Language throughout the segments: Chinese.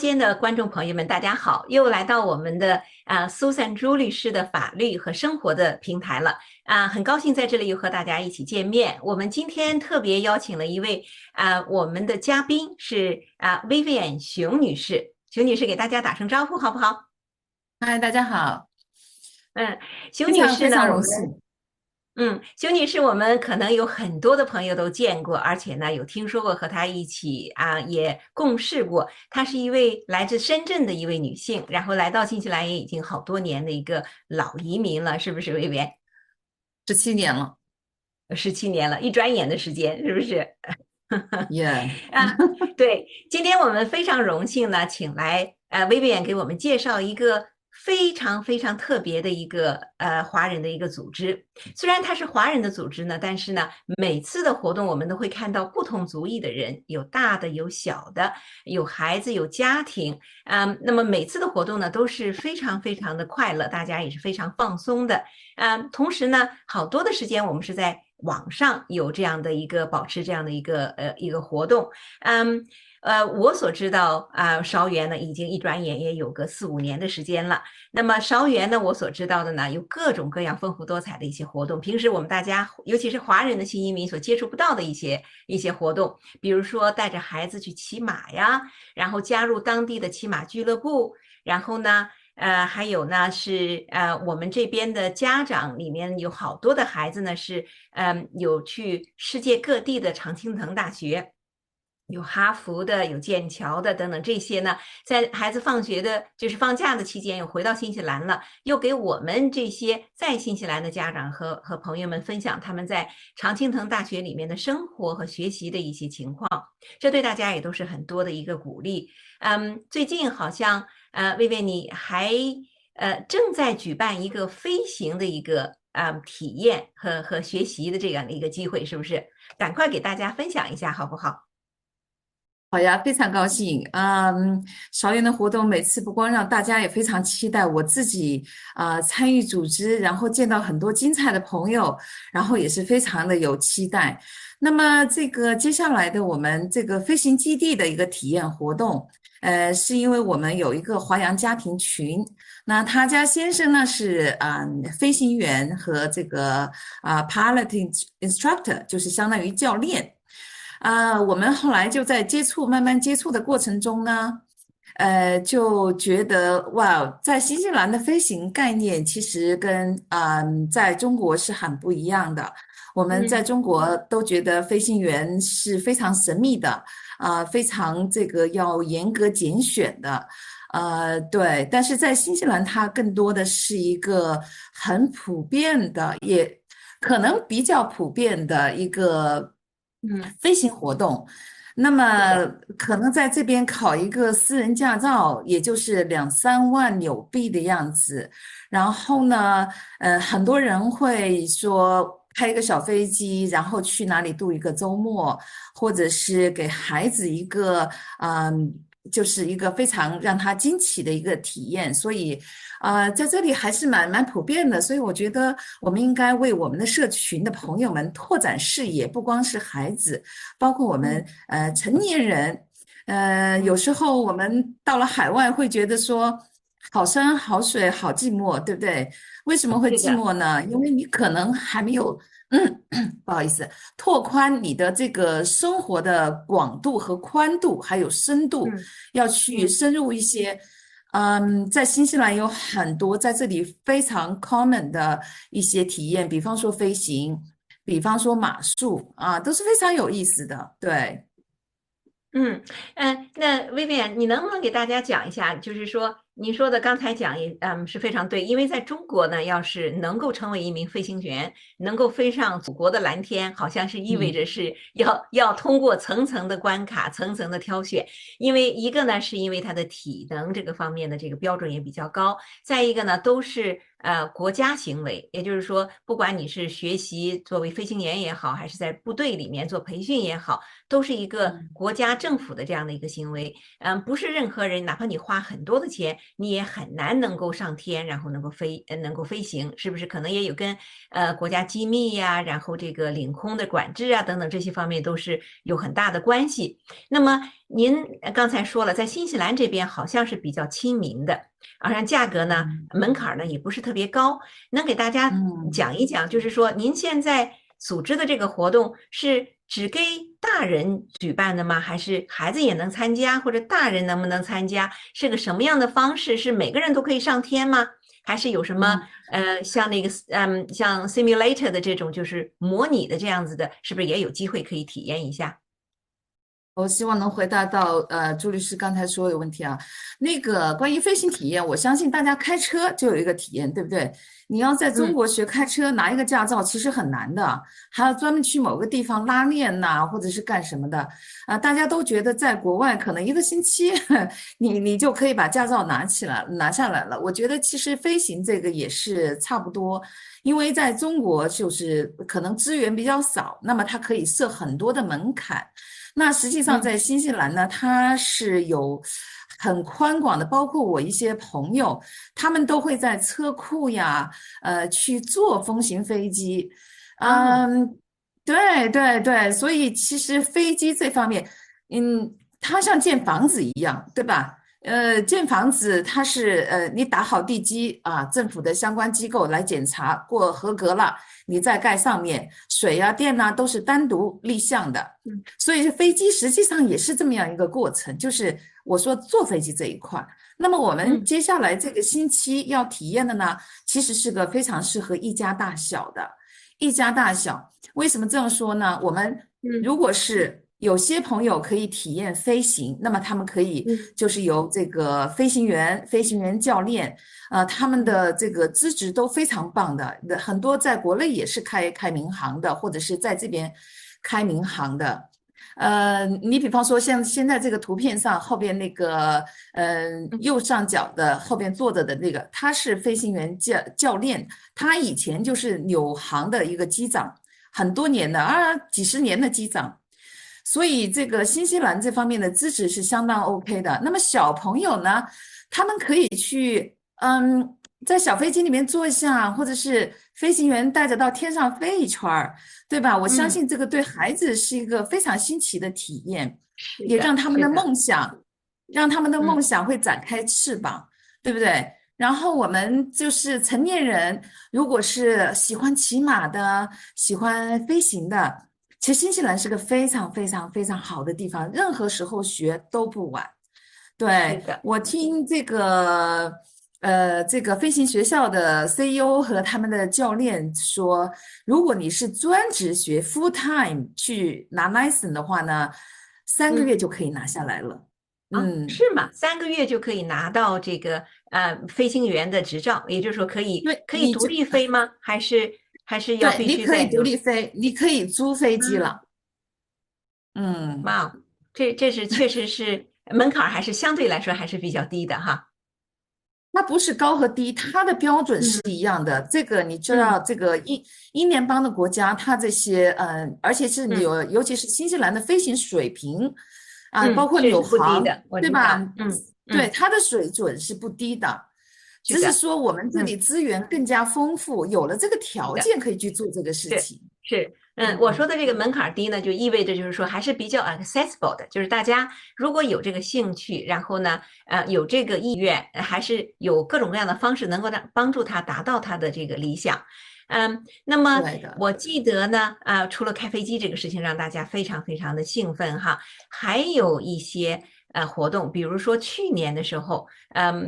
间的观众朋友们，大家好，又来到我们的苏珊朱律师的法律和生活的平台了很高兴在这里又和大家一起见面。我们今天特别邀请了一位我们的嘉宾是Vivian 熊女士，熊女士给大家打声招呼好不好？嗨，大家好，嗯，熊非女士呢，常非常我们荣幸。熊女士，我们可能有很多的朋友都见过，而且呢有听说过和她一起也共事过。她是一位来自深圳的一位女性，然后来到新西兰也已经好多年的一个老移民了，是不是，薇薇？17年了，17年了，一转眼的时间，是不是？耶、啊，对，今天我们非常荣幸呢，请来薇薇安给我们介绍一个非常非常特别的一个华人的一个组织。虽然它是华人的组织呢，但是呢，每次的活动我们都会看到不同族裔的人，有大的，有小的，有孩子，有家庭。那么每次的活动呢都是非常非常的快乐，大家也是非常放松的。同时呢，好多的时间我们是在网上有这样的一个保持这样的一个活动。嗯，我所知道韶园呢已经一转眼也有个4、5年的时间了。那么韶园呢，我所知道的呢，有各种各样丰富多彩的一些活动，平时我们大家，尤其是华人的新移民所接触不到的一些活动，比如说带着孩子去骑马呀，然后加入当地的骑马俱乐部，然后呢。还有呢是我们这边的家长里面有好多的孩子呢是有去世界各地的常青藤大学，有哈佛的，有剑桥的等等这些呢，在孩子放学的，就是放假的期间，又回到新西兰了，又给我们这些在新西兰的家长和朋友们分享他们在常青藤大学里面的生活和学习的一些情况，这对大家也都是很多的一个鼓励。最近好像薇薇你还正在举办一个飞行的一个体验和学习的这样的一个机会，是不是？赶快给大家分享一下好不好？好呀，非常高兴。韶园的活动每次不光让大家也非常期待，我自己参与组织，然后见到很多精彩的朋友，然后也是非常的有期待。那么这个接下来的我们这个飞行基地的一个体验活动，是因为我们有一个华阳家庭群，那他家先生呢是飞行员和这个piloting instructor，就是相当于教练。我们后来就在慢慢接触的过程中呢，就觉得哇，在新西兰的飞行概念其实跟在中国是很不一样的。我们在嗯。中国都觉得飞行员是非常神秘的，非常这个要严格拣选的，对。但是在新西兰，它更多的是一个很普遍的，也可能比较普遍的一个嗯，飞行活动。那是的。么可能在这边考一个私人驾照，也就是2、3万纽币的样子。然后呢，很多人会说开一个小飞机，然后去哪里度一个周末，或者是给孩子一个，就是一个非常让他惊奇的一个体验。所以，在这里还是蛮普遍的。所以我觉得我们应该为我们的社群的朋友们拓展视野，不光是孩子，包括我们嗯成年人。有嗯，时候我们到了海外会觉得说，好山好水好寂寞，对不对？为什么会寂是的。寞呢？因为你可能还没有，不好意思，拓宽你的这个生活的广度和宽度，还有深度，嗯要去嗯。深入一些。在新西兰有很多在这里非常 common 的一些体验，比方说飞行，比方说马术都是非常有意思的。对。那 Vivian，你能不能给大家讲一下，就是说您说的刚才讲也是非常对，因为在中国呢，要是能够成为一名飞行员，能够飞上祖国的蓝天，好像是意味嗯。着是要通过层层的关卡、层层的挑选，因为一个呢是因为他的体能这个方面的这个标准也比较高，再一个呢都是国家行为，也就是说，不管你是学习作为飞行员也好，还是在部队里面做培训也好。都是一个嗯。国家政府的这样的一个行为，不是任何人，哪怕你花很多的钱，你也很难能够上天，然后能够飞行，是不是？可能也有跟国家机密呀，然后这个领空的管制啊等等这些方面都是有很大的关系。那么您刚才说了，在新西兰这边好像是比较亲民的，而且价格呢嗯门槛呢也不是特别高，能给大家嗯。讲一讲，就是说您现在组织的这个活动是只给大人举办的吗？还是孩子也能参加，或者大人能不能参加？是个什么样的方式？是每个人都可以上天吗？还是有什么嗯像那个像 simulator 的这种就是模拟的这样子的，是不是也有机会可以体验一下？我希望能回答到朱律师刚才说的问题啊。那个关于飞行体验，我相信大家开车就有一个体验，对不对？你要在中嗯国学开车拿一个驾照，其实很难的，还要专门去某个地方拉练呐、或者是干什么的啊。大家都觉得在国外可能一个星期你就可以把驾照拿下来了。我觉得其实飞行这个也是差不多，因为在中国就是可能资源比较少，那么它可以设很多的门槛。那实际上嗯在新西兰呢，它是有很宽广的，包括我一些朋友，他们都会在车库呀，去坐风行飞机，啊嗯，对对对，所以其实飞机这方面，它像建房子一样，对吧？建房子它是你打好地基啊，政府的相关机构来检查过合格了，你再盖上面，水啊电啊都是单独立项的。嗯所以飞机实际上也是这么样一个过程，就是我说坐飞机这一块。那么我们嗯接下来这个星期要体验的呢，其实是个非常适合一家大小的。一家大小，为什么这样说呢？我们嗯如果是有些朋友可以体验飞行，那么他们可以嗯就是由这个飞行员、飞行员教练，他们嗯的这个资质都非常棒的，很多在国内也是开民航的，或者是在这边开民航的。你比方说像现在这个图片上后边那个，嗯右上角的后边坐着的那个，他是飞行员教练，他以前就是纽航的一个机长，很多年的几十年的机长，所以这个新西兰这方面的资质是相当 OK 的。那么小朋友呢，他们可以去，在小飞机里面坐一下，或者是飞行员带着到天上飞一圈儿，对吧？我相嗯，信这个对孩子是一个非常新奇的体验，也是的，让他们的是的，梦想，让他们的梦嗯想会展开翅膀，对不对？然后我们就是成年人，如果是喜欢骑马的、喜欢飞行的，其实新西兰是个非常非常非常好的地方，任何时候学都不晚。对，是的。我听这个飞行学校的 CEO 和他们的教练说，如果你是专职学 full time 去拿 license 的话呢，3个月嗯。就可以拿下来了。啊，嗯，是吗？3个月就可以拿到这个飞行员的执照，也就是说对，可以独立飞吗？还是要对，必你可以独须在有？立飞，你可以租飞机嗯，了。嗯。哇哦，这是确实是门槛儿还是相对来说还是比较低的哈。它不是高和低，它的标准是嗯一样的。这个你知道，嗯这个英联邦的国家，它这些而且是嗯尤其是新西兰的飞行水平包嗯，括纽是不低航，的，我对吧？知道。嗯对，嗯，它的水准是不低的，只是是的，说我们这里嗯，资源更加丰富，有了这个是的。条件可以去做这个事是情。是，我嗯。说的这个门槛儿低呢，就意味着就是说还是比较 accessible 的，就是大家如果有这个兴趣，然后呢，有这个意愿，还是有各种各样的方式能够帮助他达到他的这个理想。那么对的。我记得呢，除了开飞机这个事情让大家非常非常的兴奋哈，还有一些活动，比如说去年的时候，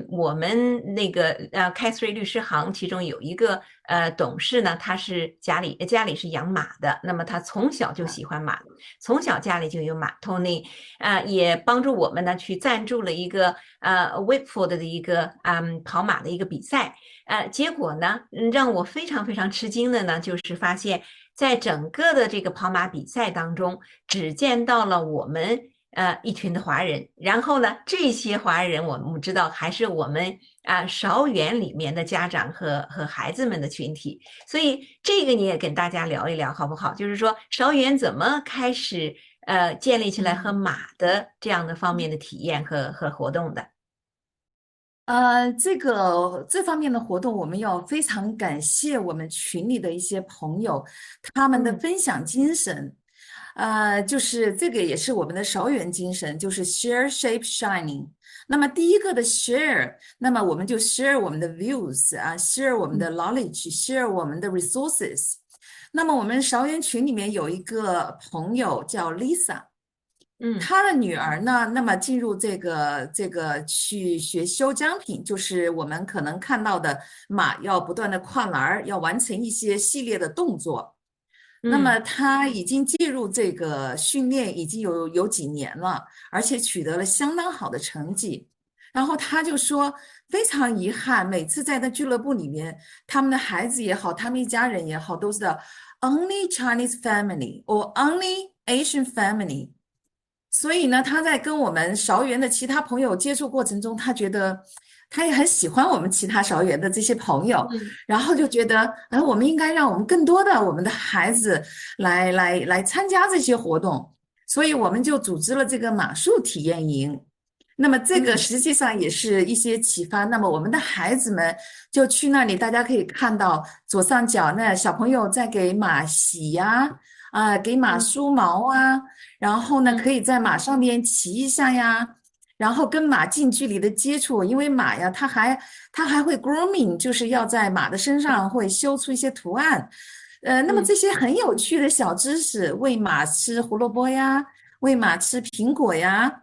我们那个开 t 律师行，其中有一个董事呢，他是家里是养马的，那么他从小就喜欢马，从小家里就有马。Tony 也帮助我们呢去赞助了一个Whitford 的一个跑马的一个比赛。结果呢，让我非常非常吃惊的呢，就是发现，在整个的这个跑马比赛当中，只见到了我们一群的华人，然后呢，这些华人我们知道还是我们韶园里面的家长和孩子们的群体，所以这个你也跟大家聊一聊好不好？就是说韶园怎么开始建立起来和嗯。马的这样的方面的体验和活动的。这方面的活动，我们要非常感谢我们群里的一些朋友，他们的嗯分享精神，就是这个也是我们的少元精神，就是 share, shape, shining。那么第一个的 share，那么我们就 share 我们的 views 啊，share 我们的 嗯 knowledge，share 我们的 resources。那么我们少元群里面有一个朋友叫 Lisa。嗯他的女儿呢，那么进入这个去学修江品，就是我们可能看到的马要不断的跨栏儿，要完成一些系列的动作。那么嗯他已经进入这个训练已经有几年了，而且取得了相当好的成绩。然后他就说，非常遗憾，每次在那俱乐部里面，他们的孩子也好，他们一家人也好，都是的 only Chinese family or only Asian family。所以呢，他在跟我们韶园的其他朋友接触过程中，他觉得他也很喜欢我们其他韶园的这些朋友，嗯然后就觉得，我们应该让我们更多的我们的孩子来参加这些活动，所以我们就组织了这个马术体验营。那么这个嗯实际上也是一些启发。那么我们的孩子们就去那里，大家可以看到左上角那小朋友在给马洗呀，给马嗯梳毛啊。然后呢，可嗯以在马上面骑一下呀，然后跟马近距离的接触，因为马呀，它还会 grooming，就是要在马的身上会修出一些图案。那么嗯这些很有趣的小知识，喂马吃胡萝卜呀，喂马吃苹果呀，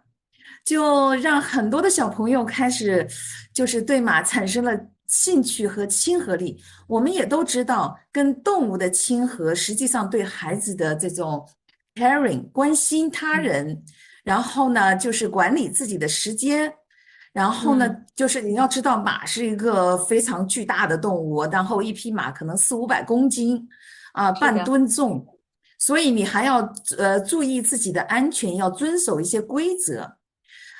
就让很多的小朋友开始就是对马产生了兴趣和亲和力。我们也都知道，跟动物的亲和，实际上对孩子的这种 caring 关心他嗯人，然后呢，就是管理自己的时间，然后呢，嗯，就是你要知道，马是一个非常巨大的动物，然后一匹马可能400-500公斤，半是的，吨重，所以你还要注意自己的安全，要遵守一些规则。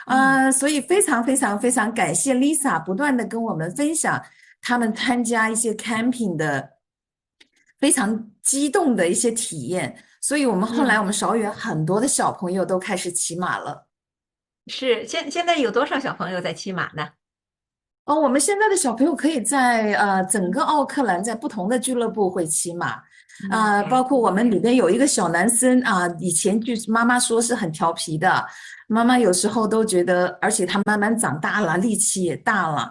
嗯。所以非常非常非常感谢 Lisa 不断的跟我们分享他们参加一些 camping 的非常激动的一些体验。所以后来嗯，我们韶园很多的小朋友都开始骑马了。是现在有多少小朋友在骑马呢？哦，我们现在的小朋友可以在整个奥克兰，在不同的俱乐部会骑马，嗯，OK，包括我们里边有一个小男生以前就是妈妈说是很调皮的，妈妈有时候都觉得，而且他慢慢长大了，力气也大了，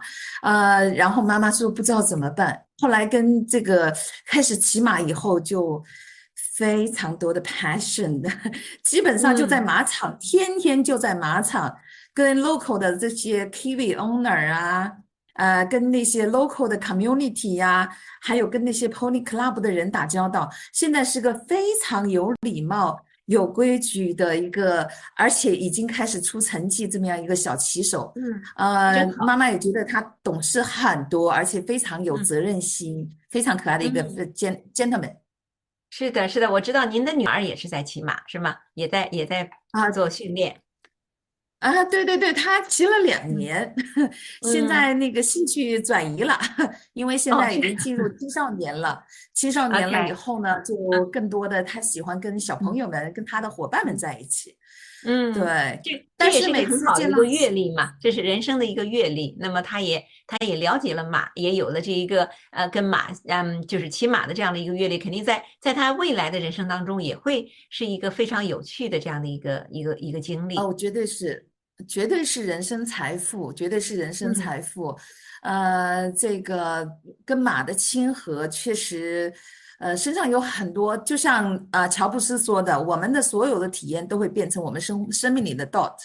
然后妈妈说不知道怎么办，后来跟这个开始骑马以后就。非常多的 passion 的，基本上就在嗯马场，天天就在马场，跟 local 的这些 Kiwi owner 跟那些 local 的 community 呀，还有跟那些 pony club 的人打交道。现在是个非常有礼貌、有规矩的一个，而且已经开始出成绩这么样一个小骑手。嗯，真好。妈妈也觉得他懂事很多，而且非常有嗯责任心，非常可爱的一个 嗯，gentleman。是的，是的，我知道您的女儿也是在骑马，是吗？也在啊，做训练。对对对，他骑了嗯2年，现嗯，在那个兴趣转移了，因为现哦，在已是 经进入青少年了。青少年了以 OK，后呢，就嗯更多的他喜欢跟小朋嗯友们、跟他的伙伴们嗯。在一起。嗯，对，这也是一个但是每很好的次见到，一个阅历嘛，这是人生的一个阅历。那么他也了解了马，也有了这一个跟马就是骑马的这样的一个阅历，肯定在他未来的人生当中也会是一个非常有趣的这样的一个经历。哦，绝对是，绝对是人生财富，绝对是人生嗯财富。这个跟马的亲和确实，身上有很多，就像乔布斯说的，我们的所有的体验都会变成我们生命里的 dot，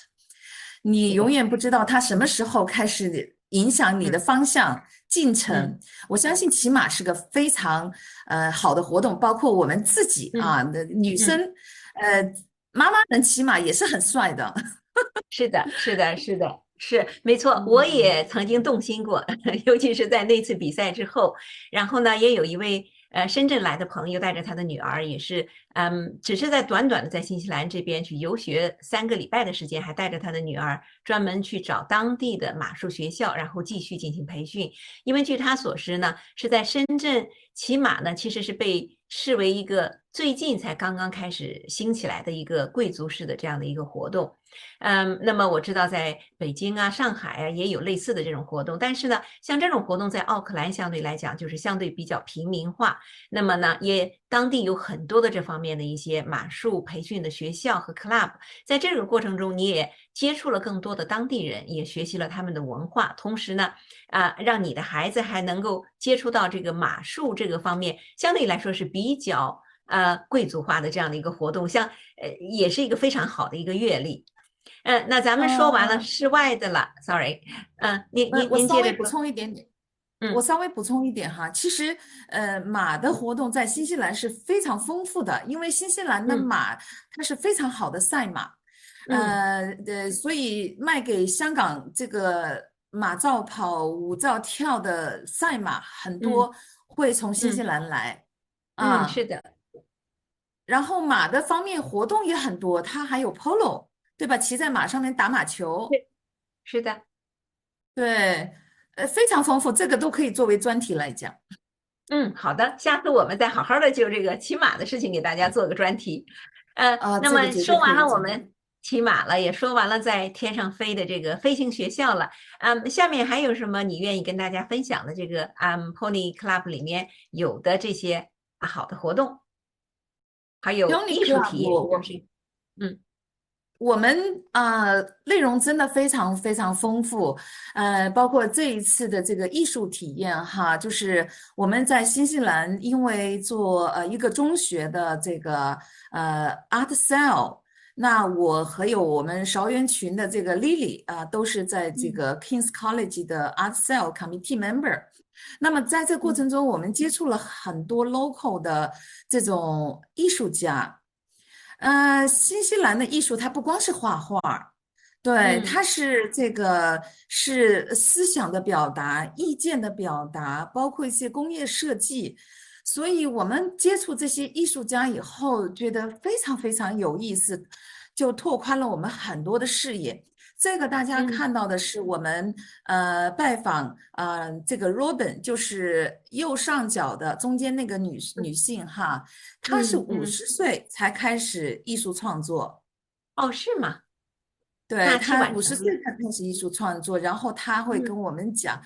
你是的，永远不知道它什么时候开始影响你的嗯方向进程。嗯我相信骑马是个非常好的活动，包括我们自己嗯的女生，嗯。呃，妈妈能骑马也是很帅的。是的，是的，是的，是没错，我嗯，也曾经动心过，尤其是在那次比赛之后。然后呢，也有一位深圳来的朋友带着他的女儿，也是只是在短短的在新西兰这边去游学3个礼拜的时间，还带着他的女儿专门去找当地的马术学校，然后继续进行培训。因为据他所知呢，是在深圳骑马呢，其实是被视为一个最近才刚刚开始兴起来的一个贵族式的这样的一个活动。那么我知道在北京啊、上海啊也有类似的这种活动，但是呢，像这种活动在奥克兰相对来讲就是相对比较平民化。那么呢，也当地有很多的这方面的一些马术培训的学校和 club，在这个过程中你也接触了更多的当地人，也学习了他们的文化，同时呢，让你的孩子还能够接触到这个马术这个方面，相对来说是比较贵族化的这样的一个活动，也是一个非常好的一个阅历。那咱们说完了呃，室外的了，sorry，您我稍微补接着说。充一点点。我嗯稍微补充一点哈，其实，马的活动在新西兰是非常丰富的，因为新西兰的嗯马它是非常好的赛马，嗯所以卖给香港这个马照跑、舞照跳的赛马很嗯多会从新西嗯兰来是啊，的，然后马的方面活动也很多，它还有 polo，对吧？骑在马上面打马球，是的。对，非常丰富，这个都可以作为专题来讲。好的，下次我们再好好的就这个骑马的事情给大家做个专题。那这个么绝对可说完了以讲。我们骑马了，也说完了在天上飞的这个飞行学校了。下面还有什么你愿意跟大家分享的这个Pony Club 里面有的这些好的活动，还有 Pony 艺术 Club，体验，是不是？嗯我们内容真的非常非常丰富，包括这一次的这个艺术体验哈，就是我们在新西兰，因为做一个中学的这个Art Cell，那我和有我们韶园群的这个 Lily 都是在这嗯个 King's College 的 Art Cell Committee Member。那么在这过嗯程中，我们接触了很多 local 的这种艺术家。新西兰的艺术它不光是画画，对，嗯它是这个是思想的表达、意见的表达，包括一些工业设计。所以我们接触这些艺术家以后，觉得非常非常有意思，就拓宽了我们很多的视野。这个大家嗯看到的是我们拜访这个 Robin，就是右上角的中间那个女性哈，她是五嗯嗯，十岁才开始艺术创作。哦，是吗？对，大器他晚成了。五十岁才开始艺术创作，然后他会跟嗯我们讲，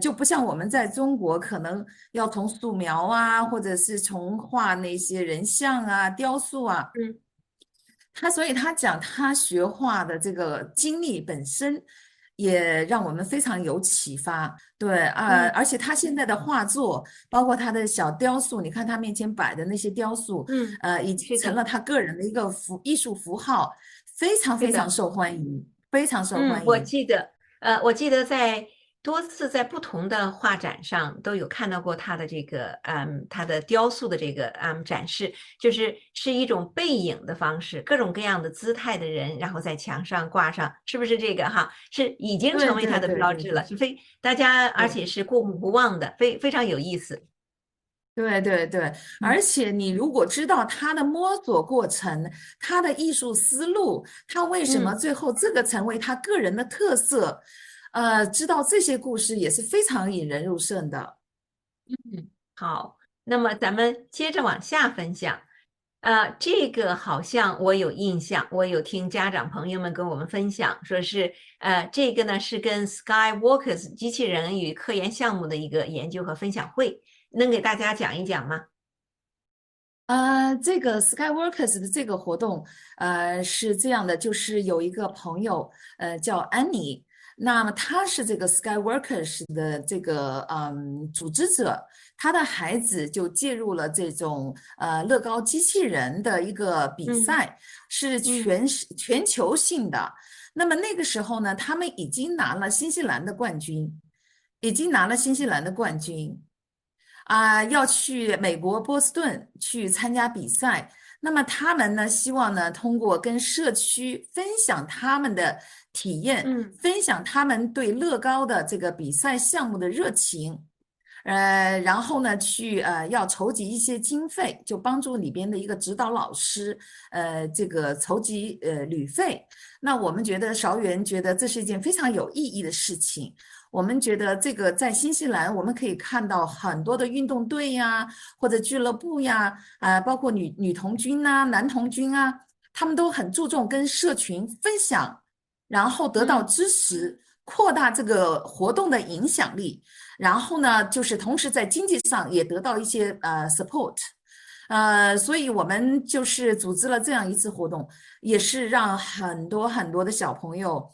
就不像我们在中国可能要从素描啊，或者是从画那些人像啊、雕塑啊，嗯所以他讲他学画的这个经历本身，也让我们非常有启发。对，嗯而且他现在的画作，包括他的小雕塑，你看他面前摆的那些雕塑，嗯，已经是的，成了他个人的一个艺术符号，非常是的。非常受欢迎，非常受欢我迎。记得，我记得在多次在不同的画展上都有看到过他的这个，他的雕塑的这个，展示，是一种背影的方式，各种各样的姿态的人，然后在墙上挂上，是不是这个哈？是已经成对对为他的标志了，对对对大家，而对。且是过目不忘的，非常有意思。对对对，嗯而且你如果知道他的摸索过程，他的艺术思路，他为什么嗯。最后这个成为他个人的特色，知道这些故事也是非常引人入胜的。好，那么咱们接着往下分享。这个好像我有印象，我有听家长朋友们跟我们分享，说是这个呢是跟 Skywalkers 机器人与科研项目的一个研究和分享会，能给大家讲一讲吗？这个 Skyworkers 的这个活动，是这样的，就是有一个朋友，叫安妮，那么他是这个 Skyworkers 的这个组织者，他的孩子就介入了这种乐高机器人的一个比嗯赛，是嗯全球性的。那么那个时候呢，他们已经拿了新西兰的冠军，已经拿了新西兰的冠军。要去美国波士顿去参加比赛。那么他们呢，希望呢，通过跟社区分享他们的体验，嗯分享他们对乐高的这个比赛项目的热情，然后呢去要筹集一些经费，就帮助里边的一个指导老师这个筹集旅费。那我们觉得韶园觉得这是一件非常有意义的事情。我们觉得这个在新西兰，我们可以看到很多的运动队呀，或者俱乐部呀，包括女童军啊、男童军啊，他们都很注重跟社群分享，然后得到嗯支持，扩大这个活动的影响力。然后呢，就是同时在经济上也得到一些support。所以我们就是组织了这样一次活动，也是让很多很多的小朋友，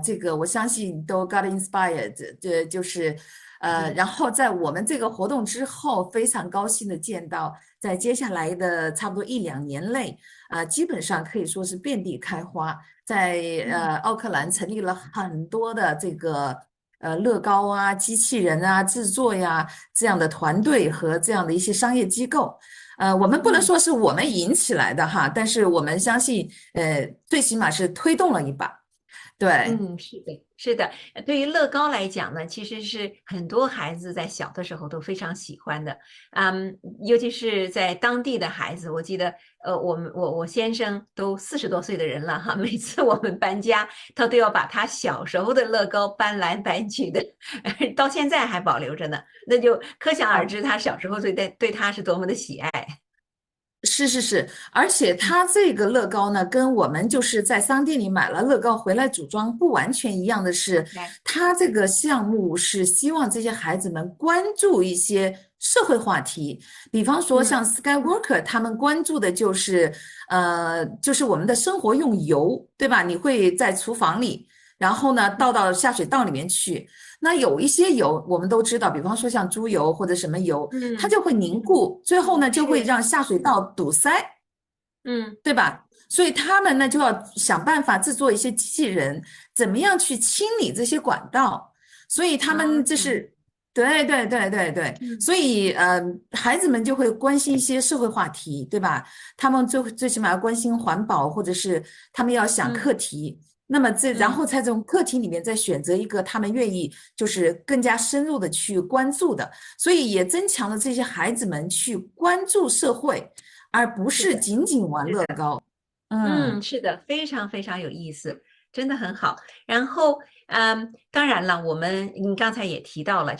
这个我相信都 got inspired，这就是然后在我们这个活动之后，非常高兴的见到，在接下来的差不多1、2年内，基本上可以说是遍地开花，在奥克兰成立了很多的这个乐高啊、机器人啊制作呀这样的团队和这样的一些商业机构。我们不能嗯。说是我们引起来的哈，但是我们相信，最起码是推动了一把。对，嗯，是的，是的。对于乐高来讲呢，其实是很多孩子在小的时候都非常喜欢的。尤其是在当地的孩子，我记得，我先生都40多岁的人了哈，每次我们搬家，他都要把他小时候的乐高搬来搬去的，到现在还保留着呢。那就可想而知，他小时候对他是多么的喜爱。是是是，而且嗯，它这个乐高呢，跟我们就是在商店里买了乐高回来组装不完全一样的是，来，它这个项目是希望这些孩子们关注一些社会话题，比方说嗯像 Skywalker，他们关注的就是我们的生活用油，对吧？你会在厨房里，然后呢倒到下水道里面去。那有一些油我们都知道，比方说像猪油或者什么油，它嗯，就会凝固，最后呢就会是，让下水道堵塞，嗯对吧？所以他们呢就要想办法制作一些机器人，怎么样去清理这些管道。所以他们这啊，是，对对对对对，嗯所以孩子们就会关心一些社会话题，对吧？他们最起码要关心环保，或者是他们要想嗯课题。那么然嗯。后在这种课题里面再选择一个他们愿意就是更加深入的去关注的，所以也增强了这些孩子们去关注社会，而不是是的。仅仅玩乐高。嗯。嗯，是的，非常非常有意思，真的很好。然后，当然了，你刚才也提到了，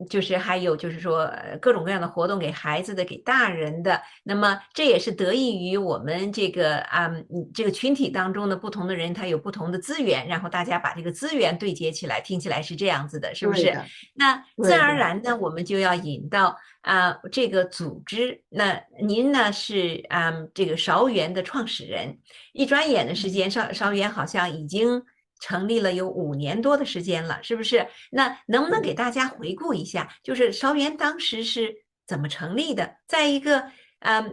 就是还有就是说，各种各样的活动给孩子的，给大人的。那么这也是得益于我们这个群体当中的不同的人，他有不同的资源，然后大家把这个资源对接起来，听起来是这样子的，是不是？对的，那自然对的，而然呢，我们就要引到。这个组织，那您呢是这个韶园的创始人，一转眼的时间，韶园好像已经成立了有5年多的时间了，是不是？那能不能给大家回顾一下，就是韶园当时是怎么成立的？再一个，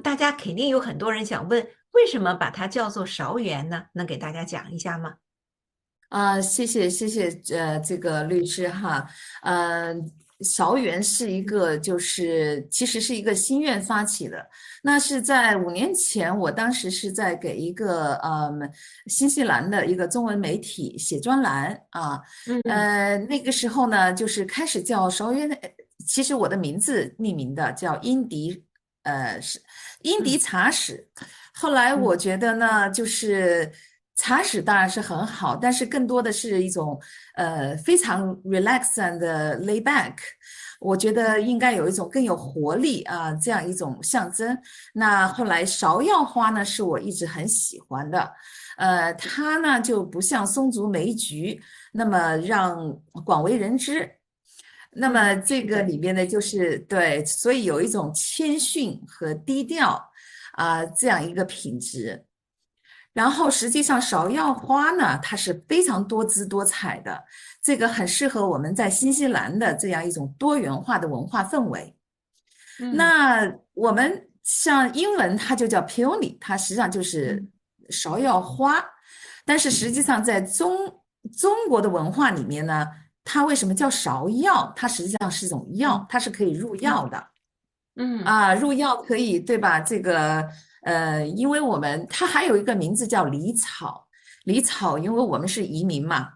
大家肯定有很多人想问，为什么把它叫做韶园呢？能给大家讲一下吗？谢谢谢谢，这个律师哈，呃，韶园是一个其实是一个心愿发起的，那是在5年前，我当时是在给一个新西兰的一个中文媒体写专栏啊，嗯那个时候呢，就是开始叫韶园，其实我的名字命名的叫英迪嗯茶室。后来我嗯觉得呢，就是茶室当然是很好，但是更多的是一种非常 relax and lay back。我觉得应该有一种更有活力啊，这样一种象征。那后来芍药花呢，是我一直很喜欢的，它呢就不像松竹梅菊那么让广为人知。那么嗯，这是的，个里面呢，就是对，所以有一种谦逊和低调这样一个品质。然后实际上芍药花呢，它是非常多姿多彩的，这个很适合我们在新西兰的这样一种多元化的文化氛围。嗯那我们像英文它就叫 peony，它实际上就是嗯芍药花，但是实际上在中国的文化里面呢，它为什么叫芍药？它实际上是一种药，嗯它是可以入嗯药的。嗯入药可以，对吧？这个因为它还有一个名字叫狸草，狸草，因为我们是移民嘛，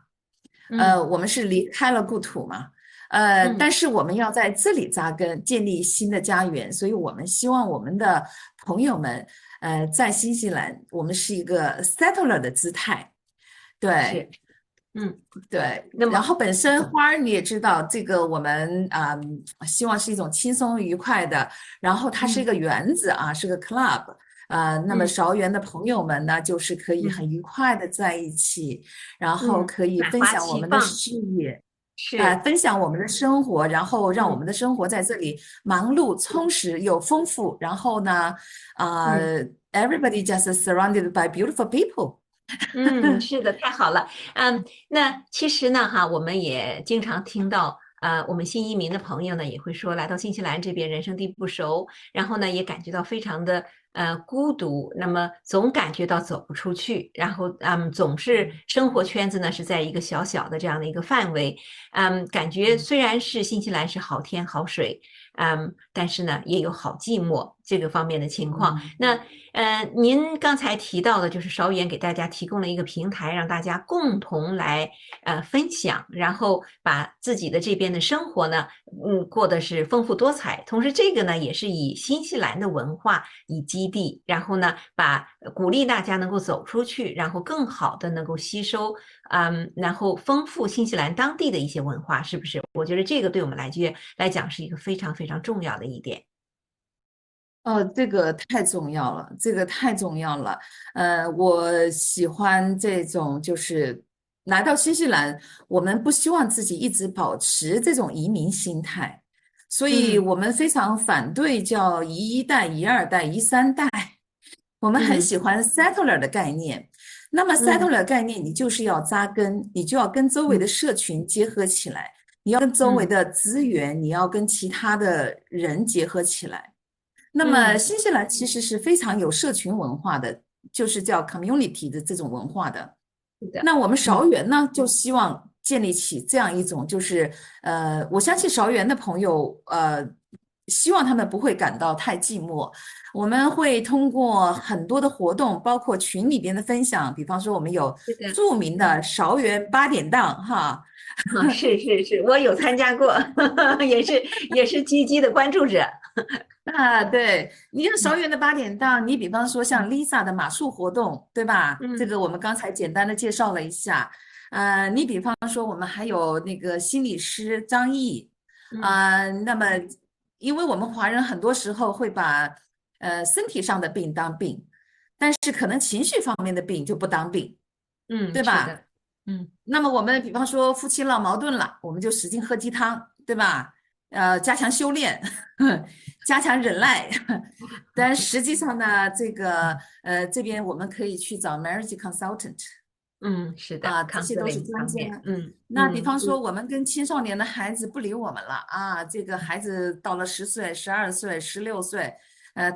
嗯我们是离开了故土嘛，嗯但是我们要在这里扎根，建立新的家园，所以我们希望我们的朋友们，在新西兰，我们是一个 settler 的姿态，对。是嗯，对，那么然后本身花儿你也知道，这个我们希望是一种轻松愉快的，然后它是一嗯个园子啊，是个 club，那么嗯韶园的朋友们呢，就是可以嗯很愉快的在一起，然后嗯，可以分百花享我们的齐放事业，是分享我们的生活，然后让我嗯们的生活在这里忙碌、充实又丰富，然后呢，嗯。everybody just surrounded by beautiful people。嗯，是的，太好了。那其实呢，哈，我们也经常听到，我们新移民的朋友呢也会说，来到新西兰这边人生地不熟，然后呢也感觉到非常的孤独，那么总感觉到走不出去，然后总是生活圈子呢是在一个小小的这样的一个范围，感觉虽然是新西兰是好天好水，但是呢也有好寂寞这个方面的情况。那您刚才提到的，就是韶园给大家提供了一个平台，让大家共同来分享，然后把自己的这边的生活呢，过得是丰富多彩。同时，这个呢也是以新西兰的文化以基地，然后呢把鼓励大家能够走出去，然后更好的能够吸收，然后丰富新西兰当地的一些文化，是不是？我觉得这个对我们来讲是一个非常非常重要的一点。哦，这个太重要了，这个太重要了。我喜欢这种，就是来到新西兰，我们不希望自己一直保持这种移民心态，所以嗯我们非常反对叫移一代、移二代、移三代。我们很嗯喜欢 settler 的概念。那么 嗯 settler 概念，你就是要扎根，你就要跟周围的嗯社群结合起来，你要跟周围嗯的资源，你要跟其他的人结合起来。那么嗯，新西兰其实是非常有社群文化的，就是叫 community 的这种文化的。是的，那我们嗯。韶园呢，就希望建立起这样一种，就是我相信韶园的朋友，希望他们不会感到太寂寞。我们会通过很多的活动，包括群里边的分享，比方说我们有是的，著名的韶园8点档，哈，啊，是是是，我有参加过，也是积极的关注者。对，你看嗯韶园的8点档，你比方说像 Lisa 的马术活动，对吧？这嗯个我们刚才简单的介绍了一下。你比方说我们还有那个心理师张毅，嗯那么因为我们华人很多时候会把身体上的病当病，但是可能情绪方面的病就不当病，嗯，对吧？是的，嗯那么我们比方说夫妻闹矛盾了，我们就使劲喝鸡汤，对吧？加强修炼，加强忍耐。但实际上呢，这边我们可以去找 marriage consultant 嗯，是的啊，这些都是，counseling 专家。方面，那比方说，我们跟青少年的孩子不理我们了啊，这个孩子到了10岁、12岁、16岁，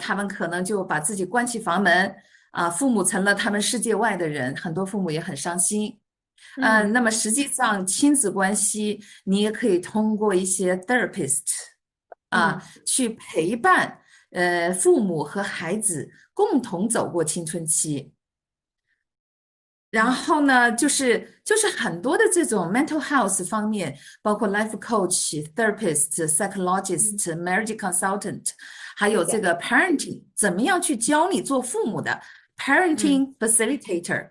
他们可能就把自己关起房门啊，父母成了他们世界外的人，很多父母也很伤心。嗯那么实际上亲子关系，你也可以通过一些 therapist 啊，嗯去陪伴父母和孩子共同走过青春期。然嗯后呢，就是很多的这种 mental health 方面，包括 life coach、therapist、嗯，psychologist、marriage consultant，还有是的，这个 parenting，怎么样去教你做父母的 嗯 parenting facilitator。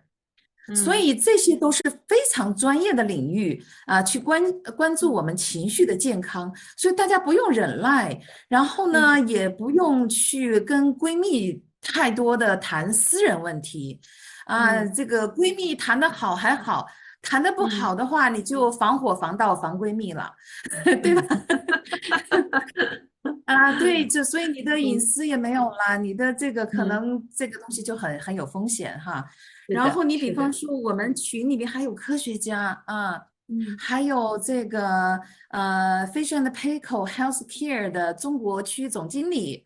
所嗯以这些都是非常专业的领域啊，去关注我们情绪的健康，所以大家不用忍耐，然后呢，嗯也不用去跟闺蜜太多的谈私人问题啊，嗯这个闺蜜谈得好还好，谈得不嗯好的话，你就防火防盗防闺蜜了，对吧？嗯对，所以你的隐嗯，私也没有啦，你的这个可嗯，能这个东西就很有风险哈。是的，然后你比是的，方说我们群里面还有科学家啊，嗯还有这个Fish and Pickle Healthcare 的中国区总经理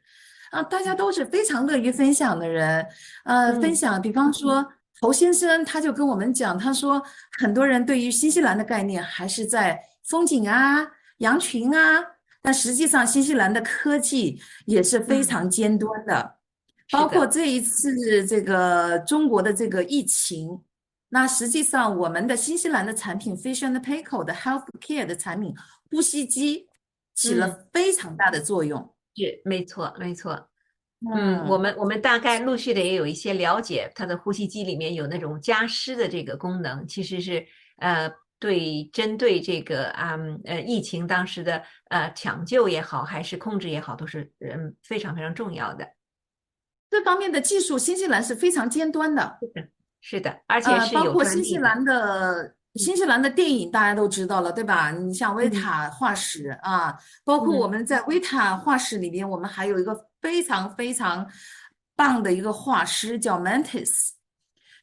啊，大家都是非常乐于分享的人。分嗯享，比方说侯先生他就跟我们讲，他说很多人对于新西兰的概念还是在风景啊、羊群啊，但实际上新西兰的科技也是非嗯，常尖端的。包括是的，这一次这个中国的这个疫情，那实际上，我们的新西兰的产品 Fish and Pickle 的 Health Care 的产品呼吸机起嗯，了非常大的作用。是没错没错。我嗯，们大概陆续的也有一些了解，它的呼吸机里面有那种加湿的这个功能，其实是针对这个疫情当时的抢救也好，还是控制也好，都是非常非常重要的。这方面的技术，新西兰是非常尖端的。是的，而且是有包括专利的。新西兰的电影大家都知道了，对吧？你像维嗯塔化石啊，包括我嗯们在维塔化石里边，我们还有一个非常非常棒的一个画师叫 Mantis，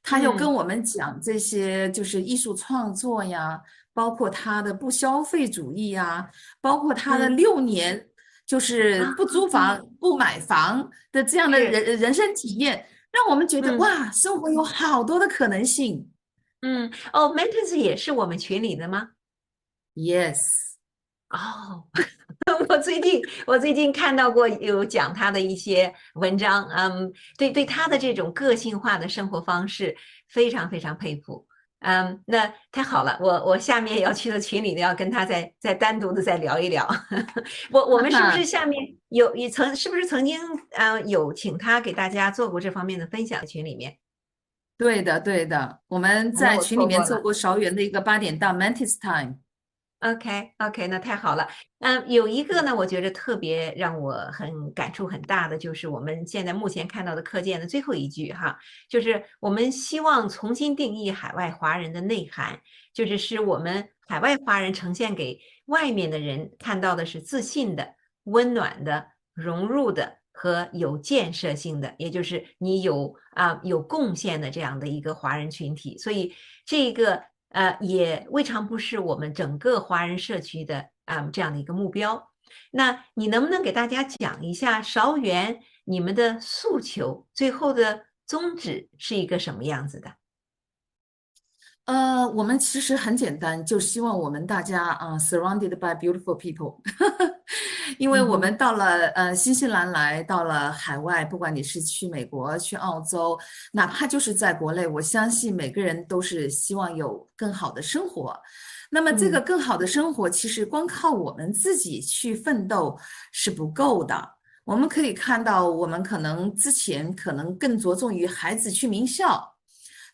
他要跟嗯我们讲这些就是艺术创作呀，包括他的不消费主义呀，包括他的嗯6年就是啊，不租房不买房的这样的是人生体验。让我们觉得嗯哇，生活有好多的可能性。哦，Mantis 也是我们群里的吗？Yes，哦，我最近看到过有讲他的一些文章，对他的这种个性化的生活方式非常非常佩服。那太好了，我下面要去的群里呢，要跟他再单独的再聊一聊。我们是不是哈哈，下面是不是曾经有请他给大家做过这方面的分享？群里面，对的，对的，我们那我在群里错过了。面做过韶园的一个8点档 Mantis Time。OK OK，那太好了。有一个呢，我觉得特别让我很感触很大的，就是我们现在目前看到的课件的最后一句哈，就是我们希望重新定义海外华人的内涵，就是使我们海外华人呈现给外面的人看到的是自信的、温暖的、融入的和有建设性的，也就是你有贡献的这样的一个华人群体。所以这个也未尝不是我们整个华人社区的这样的一个目标。那你能不能给大家讲一下韶园你们的诉求，最后的宗旨是一个什么样子的？我们其实很简单，就希望我们大家surrounded by beautiful people，因为我嗯哼，们到了新西兰来，到了海外，不管你是去美国、去澳洲，哪怕就是在国内，我相信每个人都是希望有更好的生活。那么这个嗯更好的生活，其实光靠我们自己去奋斗是不够的。我们可以看到，我们可能之前可能更着重于孩子去名校。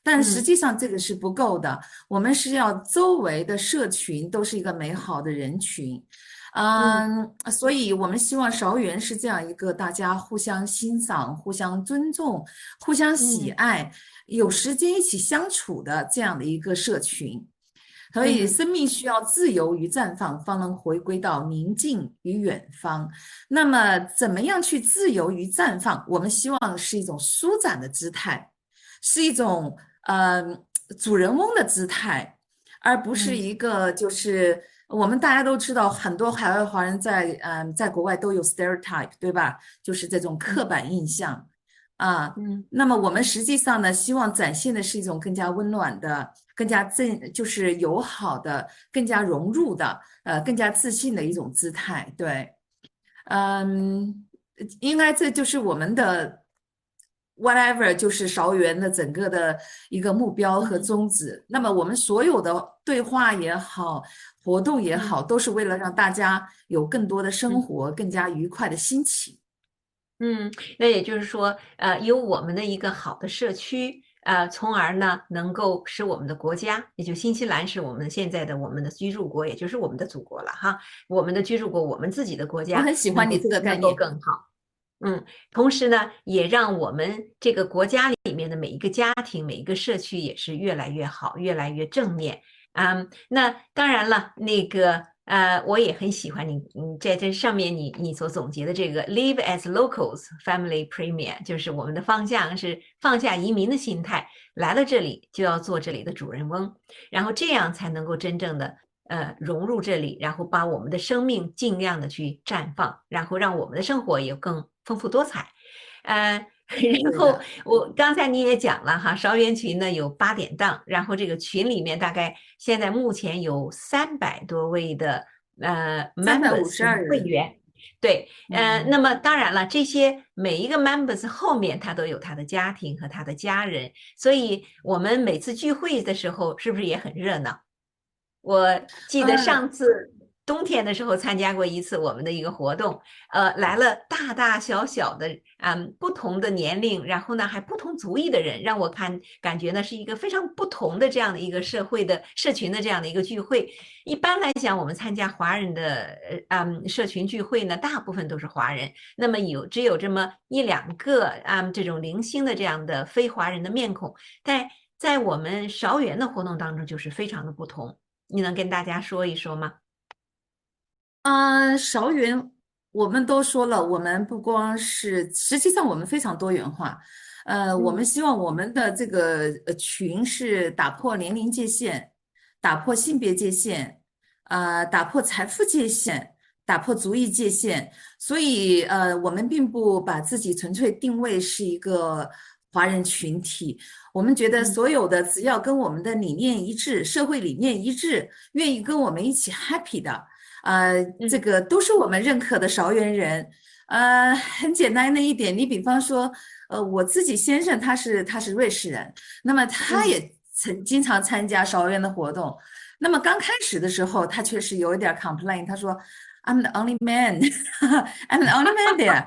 但实嗯际上这个是不够的，我们是要周围的社群都是一个美好的人群，嗯所以我们希望韶园是这样一个大家互相欣赏、互相尊重、互相喜嗯爱，有时间一起相处的这样的一个社群。所以，嗯生命需要自由与绽放，方能回归到宁静与远方。那么，怎么样去自由与绽放？我们希望是一种舒展的姿态，是一种呃主人翁的姿态，而不是嗯一个就是我们大家都知道，很多海外华人在国外都有 stereotype，对吧？就是这种刻嗯板印象啊。嗯那么我们实际上呢，希望展现的是一种更加温暖的、更加就是友好的、更加融入的、更加自信的一种姿态。对，嗯，应该这就是我们的 whatever，就是韶园的整个的一个目标和嗯宗旨。那么我们所有的对话也好，活动也嗯好，都是为了让大家有更多的生嗯。活，更加愉快的心情。那也就是说，有我们的一个好的社区，从而呢，能够使我们的国家，也就新西兰是我们现在的我们的居住国，也就是我们的祖国了哈。我们的居住国，我们自己的国家我很喜能够欢你这个概能够念。更好。同时呢，也让我们这个国家里面的每一个家庭、每一个社区也是越来越好，越来越正面。那当然了，那个我也很喜欢你在这上面你所总结的这个 "Live as locals, family premier"，就是我们的方向是放下移民的心态，来了这里就要做这里的主人翁，然后这样才能够真正的融入这里，然后把我们的生命尽量的去绽放，然后让我们的生活也更丰富多彩。然后对的。我刚才你也讲了哈，韶园群呢有8点档，然后这个群里面大概现在目前有300多位的三百五 members，就是十二人，会员。对，那嗯。么当然了，这些每一个 members 后面他都有他的家庭和他的家人，所以我们每次聚会的时候是不是也很热闹？我记得呃，上次冬天的时候参加过一次我们的一个活动，来了大大小小的，不同的年龄，然后呢还不同族裔的人，让我感觉呢是一个非常不同的这样的一个社会的社群的这样的一个聚会。一般来讲，我们参加华人的社群聚会呢，大部分都是华人，那么只有这么一两个这种零星的这样的非华人的面孔，但在我们韶园的活动当中就是非常的不同。你能跟大家说一说吗？韶园，我们都说了，我们不光是，实际上我们非常多元化。我们嗯希望我们的这个群是打破年龄界限，打破性别界限，打破财富界限，打破族裔界限。所以我们并不把自己纯粹定位是一个华人群体。我们觉得嗯所有的只要跟我们的理念一致，社会理念一致，愿意跟我们一起 happy 的。这嗯个都是我们认可的韶园人。很简单的一点，你比方说，我自己先生他是瑞士人，那么他嗯也经常参加韶园的活动。那么刚开始的时候，他确实有一点 complain，他说："I'm the only man, I'm the only man there."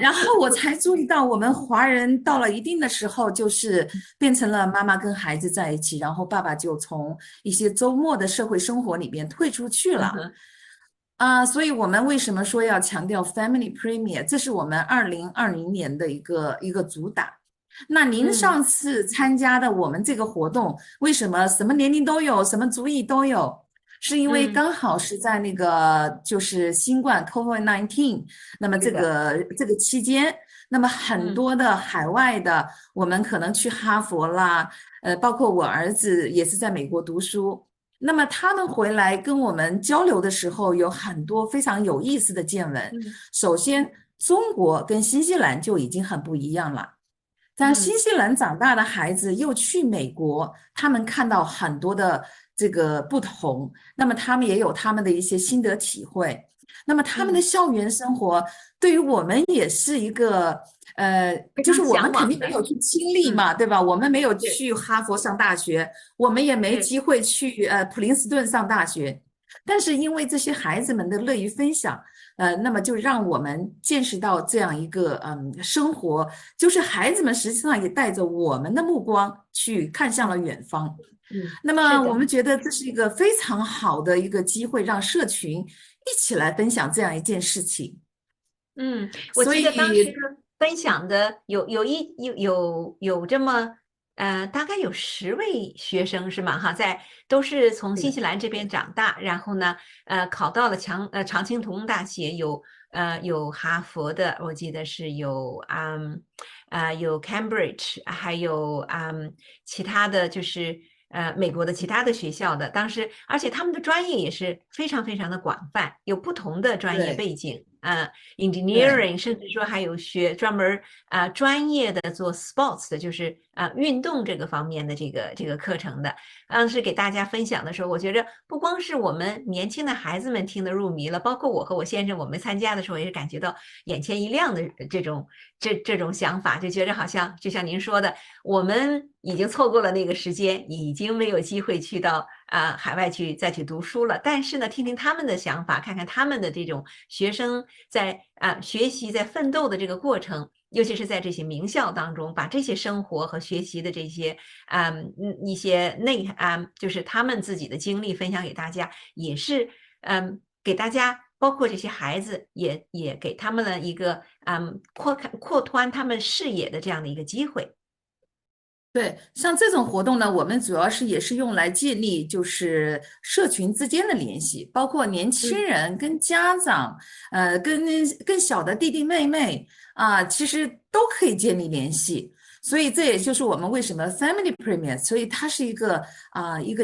然后我才注意到，我们华人到了一定的时候，就是变成了妈妈跟孩子在一起，然后爸爸就从一些周末的社会生活里边退出去了。嗯哼所以我们为什么说要强调 Family Premier？这是我们2020年的一个主打。那您嗯上次参加的我们这个活动，为什么什么年龄都有，什么族裔都有？是因为嗯，刚好是在那个就是新冠 COVID-19，那么这是的，个这个期间，那么很嗯多的海外的，我们可能去哈佛啦，包括我儿子也是在美国读书。那么他们回来跟我们交流的时候，有很多非常有意思的见闻。嗯首先，中国跟新西兰就已经很不一样了。在嗯新西兰长大的孩子又去美国，他们看到很多的这个不同，那么他们也有他们的一些心得体会。那么他们的嗯，校园生活对于我们也是一个，非常就是我们肯定没向往的，有去经历嗯，嘛，对吧？我们没有是去哈佛上大学，我们也没是，机会去普林斯顿上大学，但是因为这些孩子们的乐于分享，那么就让我们见识到这样一个生活，就是孩子们实际上也带着我们的目光去看向了远方。那么是的，我们觉得这是一个非常好的一个机会，让社群一起来分享这样一件事情。我所记得当时以，分享的有这么大概有10位学生是吗？哈，都是从新西兰这边长大，然后呢考到了常青藤大学，有哈佛的，我记得是有 Cambridge，还有其他的就是美国的其他的学校的，当时而且他们的专业也是非常非常的广泛，有不同的专业对背景，对。engineering，甚至说还有学专门专业的做 sports 的，就是运动这个方面的这个课程的。当时给大家分享的时候，我觉着不光是我们年轻的孩子们听得入迷了，包括我和我先生，我们参加的时候也是感觉到眼前一亮的这种想法，就觉着好像就像您说的，我们已经错过了那个时间，已经没有机会去到海外再去读书了。但是呢，听听他们的想法，看看他们的这种学生在学习在奋斗的这个过程。尤其是在这些名校当中，把这些生活和学习的这些一些就是他们自己的经历分享给大家，也是给大家，包括这些孩子，也给他们了一个扩宽他们视野的这样的一个机会。对，像这种活动呢，我们主要是也是用来建立就是社群之间的联系，包括年轻嗯人跟家长，跟更小的弟弟妹妹其实都可以建立联系。所以这也就是我们为什么 Family Premier，所以它是一个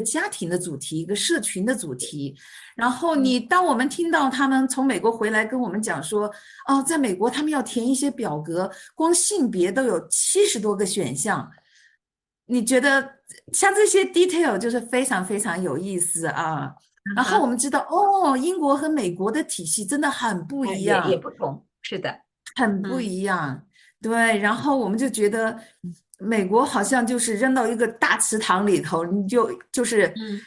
家庭的主题，一个社群的主题。然后当我们听到他们从美国回来跟我们讲说，哦，在美国他们要填一些表格，光性别都有70多个选项。你觉得像这些 detail 就是非常非常有意思啊？然后我嗯哼，们知道，哦，英国和美国的体系真的很不一也样。不同，是的，很不嗯一样，对。然后我们就觉得，美国好像就是扔到一个大池塘里头，就是嗯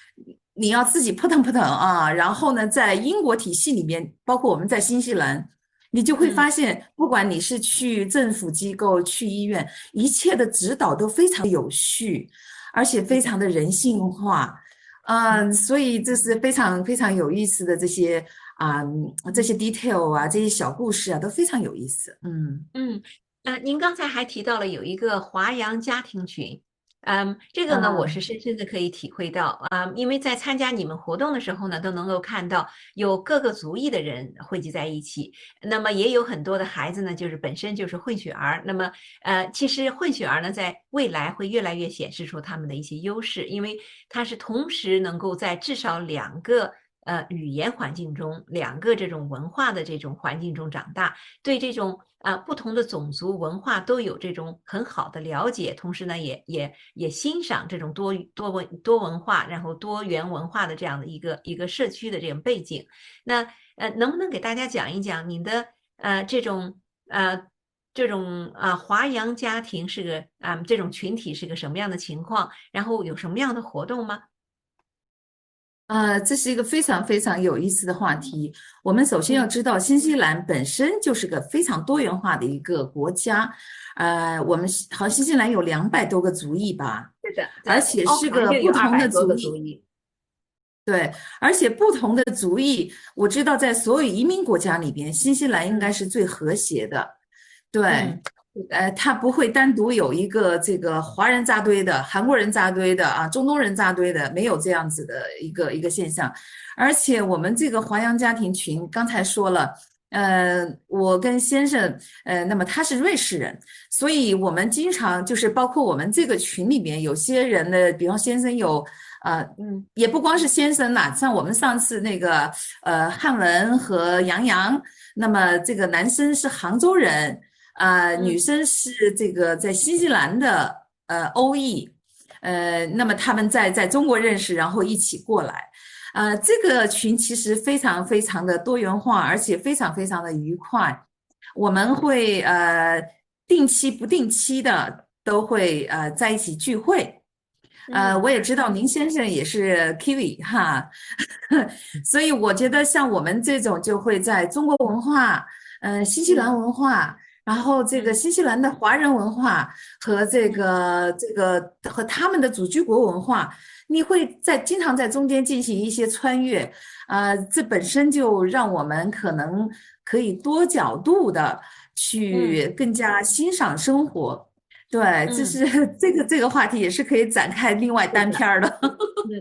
你要自己扑腾扑腾啊。然后呢，在英国体系里面，包括我们在新西兰，你就会嗯，发现，不管你是去政府机构、去医院，一切的指导都非常有序，而且是的，非常的人性化。嗯所以这是非常非常有意思的这些 嗯。detail 啊，这些小故事啊，都非常有意思。嗯嗯，您刚才还提到了有一个华阳家庭群，这个呢，我是嗯深深的可以体会到啊，因为在参加你们活动的时候呢，都能够看到有各个族裔的人汇集在一起，那么也有很多的孩子呢，就是本身就是混血儿，那么其实混血儿呢，在未来会越来越显示出他们的一些优势，因为他是同时能够在至少两个语言环境中，两个这种文化的这种环境中长大。对这种不同的种族文化都有这种很好的了解，同时呢，也欣赏这种多文化，然后多元文化的这样的一个社区的这种背景。那能不能给大家讲一讲您的这种华洋家庭是个这种群体是个什么样的情况？然后有什么样的活动吗？这是一个非常非常有意思的话题。我们首先要嗯，知道，新西兰本身就是个非常多元化的一个国家。我们好像新西兰有200多个族裔吧，是的，而在且是个奥克兰就有不同的200多族裔。个族裔。对，而且不同的族裔，我知道在所有移民国家里边，新西兰应该嗯是最和谐的。对，嗯，是的，它不会单独有一个这个华人扎堆的、韩国人扎堆的啊、中东人扎堆的，没有这样子的一个现象。而且我们这个华阳家庭群，刚才说了，我跟先生，那么他是瑞士人，所以我们经常就是包括我们这个群里面有些人呢，比方先生有。嗯也不光是先生啦，像我们上次那个汉文和杨洋，那么这个男生是杭州人，女嗯。生是这个在新西兰的欧裔，那么他们在中国认识，然后一起过来，这个群其实非常非常的多元化，而且非常非常的愉快。我们会定期不定期的都会在一起聚会。嗯我也知道您先生也是 Kiwi 哈，所以我觉得像我们这种就会在中国文化，新西嗯兰文化，然后这个嗯新西兰的华人文化和嗯和他们的祖居国文化，你会经常在中间进行一些穿越，这本身就让我们可能可以多角度的嗯去更加欣赏生活。对，这嗯，是这个话题也是可以展开另外是的，单篇儿的。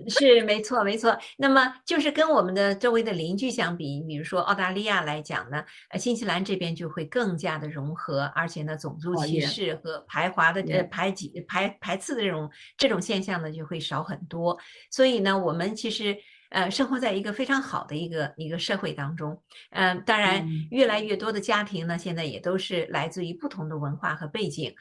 是没错没错。那么就是跟我们的周围的邻居相比，比如说澳大利亚来讲呢，新西兰这边就会更加的融合，而且呢，种族哦耶歧视和排华的耶，排斥的这种现象呢就会少很多。所以呢，我们其实生活在一个非常好的一个社会当中。当然，嗯。越来越多的家庭呢，现在也都是来自于不同的文化和背景。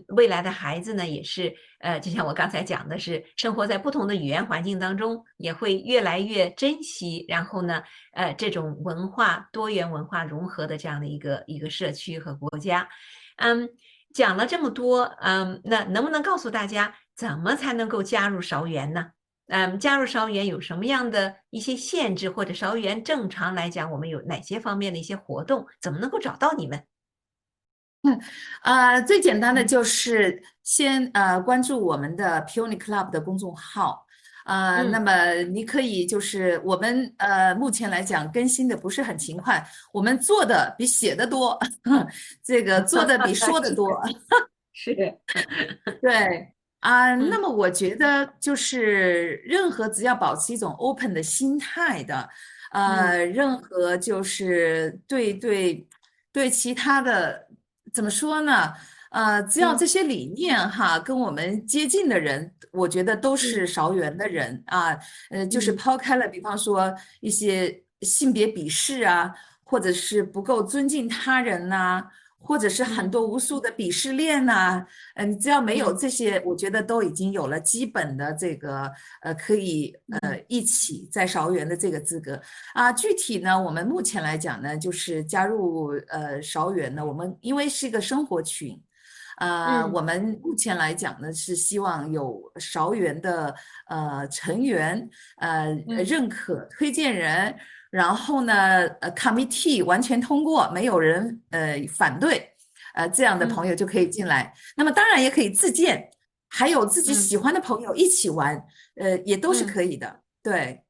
未来的孩子呢，也是就像我刚才讲的是，生活在不同的语言环境当中，也会越来越珍惜，然后呢，这种多元文化融合的这样的一个社区和国家。嗯，讲了这么多，那能不能告诉大家，怎么才能够加入韶园呢？加入韶园有什么样的一些限制，或者韶园正常来讲，我们有哪些方面的一些活动？怎么能够找到你们？最简单的就是先关注我们的 Peony Club 的公众号，那嗯，么你可以就是我们目前来讲更新的不是很勤快，我们做的比写的多，这个做的比说的多。是是，对那嗯么我觉得就是任何只要保持一种 open 的心态的，嗯任何就是对其他的怎么说呢？只要嗯这些理念哈跟我们接近的人，我觉得都是嗯韶园的人啊。就是嗯抛开了，比方说一些性别鄙视啊，或者是不够尊敬他人呐、或者是很嗯多无数的鄙视链呐、你只要没有嗯这些，我觉得都已经有了基本的这个可以嗯一起在韶园的这个资格啊。具体呢，我们目前来讲呢，就是加入韶园呢，我们因为是一个生活群。嗯我们目前来讲呢，是希望有韶园的成员嗯认可推荐人，然后呢committee 完全通过，没有人反对，这样的朋嗯友就可以进来。那么当然也可以自荐，还有自己嗯喜欢的朋友一起玩，也都是嗯可以的。对，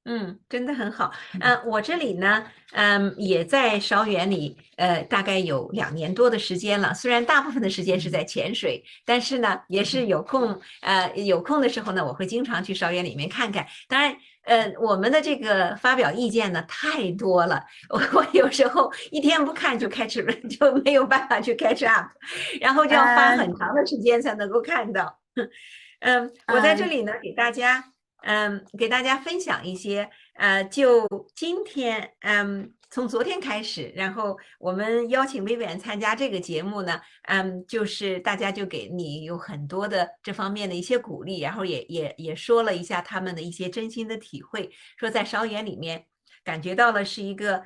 嗯真的很好。我这里呢，也在韶园里，大概有2年多的时间了。虽然大部分的时间是在潜水，但是呢，也是有空的时候呢，我会经常去韶园里面看看。当然，我们的这个发表意见呢太多了，我有时候一天不看就开始就没有办法去 catch up，然后就要花呃很长的时间才能够看到。我在这呃，里呢，给大家分享一些，就今天，从昨天开始，然后我们邀请薇薇安参加这个节目呢，就是大家就给你有很多的这方面的一些鼓励，然后也说了一下他们的一些真心的体会，说在韶园里面感觉到了是一个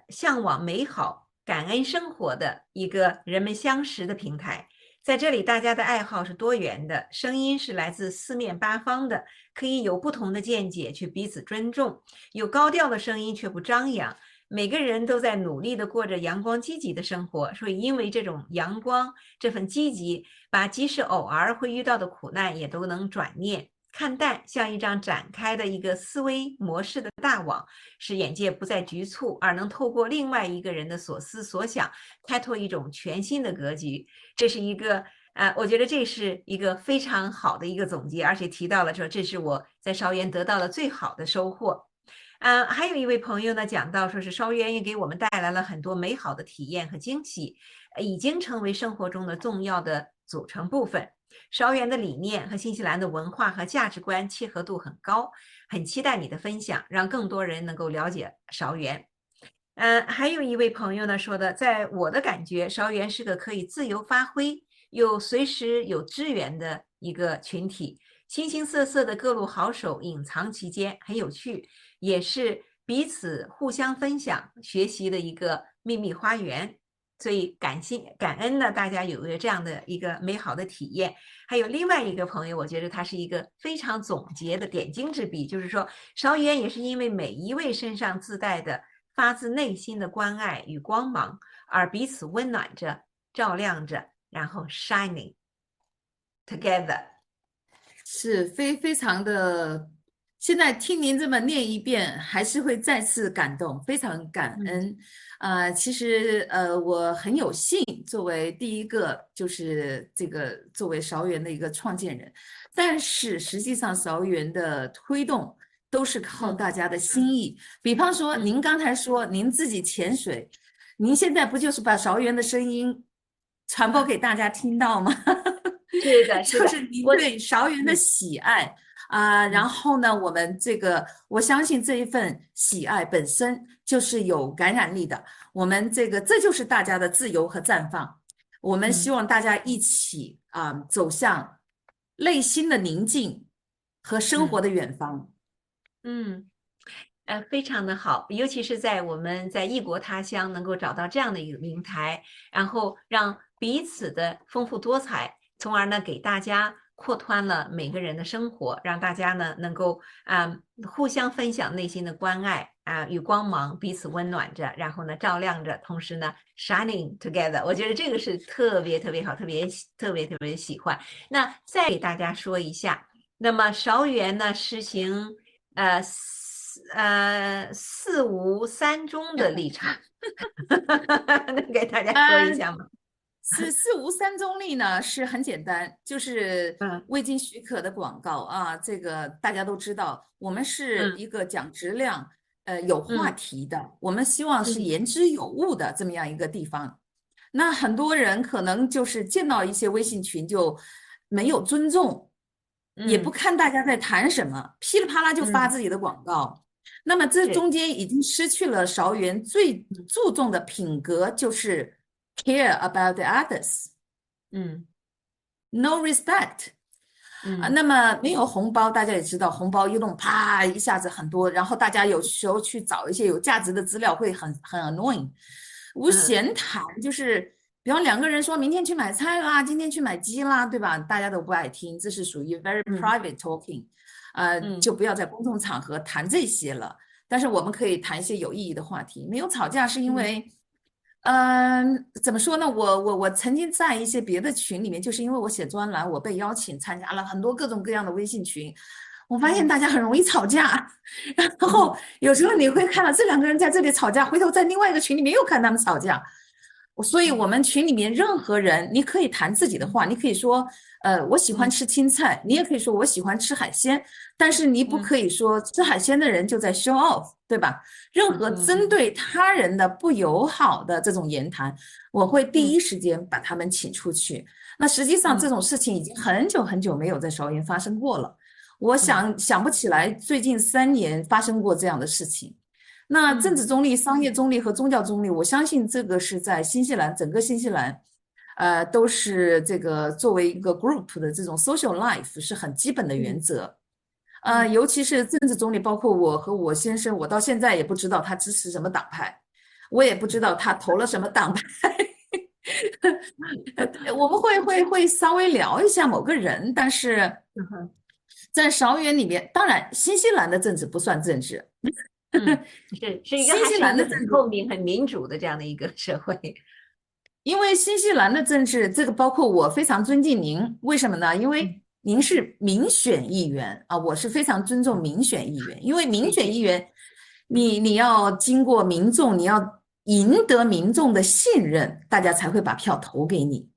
向往美好、感恩生活的一个人们相识的平台。在这里，大家的爱好是多元的，声音是来自四面八方的，可以有不同的见解，却彼此尊重；有高调的声音，却不张扬。每个人都在努力的过着阳光积极的生活，所以因为这种阳光，这份积极，把即使偶尔会遇到的苦难也都能转念看淡，像一张展开的一个思维模式的大网，使眼界不再局促，而能透过另外一个人的所思所想，开拓一种全新的格局。这是一个我觉得这是一个非常好的一个总结，而且提到了说这是我在韶园得到了最好的收获。还有一位朋友呢讲到，说是韶园也给我们带来了很多美好的体验和惊喜，已经成为生活中的重要的组成部分。韶园的理念和新西兰的文化和价值观契合度很高，很期待你的分享，让更多人能够了解韶园。还有一位朋友呢说的，在我的感觉，韶园是个可以自由发挥又随时有支援的一个群体，形形色色的各路好手隐藏其间，很有趣，也是彼此互相分享、学习的一个秘密花园。所以感恩呢，大家有个这样的一个美好的体验。还有另外一个朋友，我觉得他是一个非常总结的点睛之笔，就是说韶园也是因为每一位身上自带的发自内心的关爱与光芒，而彼此温暖着、照亮着，然后 shining together。是非常的。现在听您这么念一遍，还是会再次感动，非常感嗯恩。其实我很有幸作为第一个，就是这个作为韶园的一个创建人，但是实际上韶园的推动都是靠嗯大家的心意。比方说，嗯，您刚才说您自己潜水，您现在不就是把韶园的声音传播给大家听到吗？是的，是的，就是您我对韶园的嗯喜爱然嗯后呢，我们这个我相信这一份喜爱本身就是有感染力的，我们这就是大家的自由和绽放，我们希嗯望大家一起走向内心的宁静和生活嗯的远方。嗯。非常的好，尤其是在我们在异国他乡能够找到这样的一个平台，然后让彼此的丰富多彩，从而呢给大家扩宽了每个人的生活，让大家呢能够互相分享内心的关爱与光芒，彼此温暖着，然后呢照亮着，同时呢 shining together。我觉得这个是特别特别好，特别喜欢。那再给大家说一下，那么韶园呢实行四无三中的立场，能给大家说一嗯，下吗？四无三中立呢是很简单，就是嗯未经许可的广告这个大家都知道，我们是嗯一个讲质量，有话嗯题的，我们希望是嗯言之有物的这么样一个地方。那很多人可能就是见到一些微信群就没有尊重，也不嗯看大家在谈什么，噼里啪啦就发嗯，自己的广告。那么这是，中间已经失去了韶园最嗯注重的品格，就是 care about the others，no 嗯 respect。嗯那么没有红包，大家也知道，红包一弄啪一下子很多，然后大家有时候去找一些有价值的资料会很 annoying。无嗯闲谈就是，比方两个人说明天去买菜啦，今天去买鸡啦，对吧？大家都不爱听，这是属于 very 嗯 private talking，嗯就不要在公众场合谈这些了。但是我们可以谈一些有意义的话题。没有吵架是因嗯为。怎么说呢？我曾经在一些别的群里面，就是因为我写专栏，我被邀请参加了很多各种各样的微信群，我发现嗯大家很容易吵架，然后嗯有时候你会看到这两个人在这里吵架，回头在另外一个群里面又看他们吵架，所以我们群里面任何人，你可以谈自己的话，你可以说，我喜欢嗯吃青菜，你也可以说我喜欢吃海鲜，但是你不嗯可以说吃海鲜的人就在 show off，对吧？任何针嗯对他人的不友好的这种言谈，我会第嗯一时间把他们请出去。那实际上这嗯种事情已经很久很久没有在韶园发生过了，我嗯想不起来最近3年发生过这样的事情。那政嗯治中立、商业中立和宗教中立，我相信这个是在新西兰整个新西兰，都是这个作为一个 group 的这种 social life 是很基本的原嗯则。嗯尤其是政治中立，包括我和我先生，我到现在也不知道他支持什么党派，我也不知道他投了什么党派。我们会稍微聊一下某个人，但是嗯在韶园里面，当然新西兰的政治不算政治，嗯，是一个新西还是一个兰的政治很透明、很民主的这样的一个社会。因为新西兰的政治，这个包括我非常尊敬您，为什么呢？因为嗯，您是民选议员啊，我是非常尊重民选议员，因为民谢谢。选议员，你要经过民众，你要赢得民众的信任，大家才会把票投给你，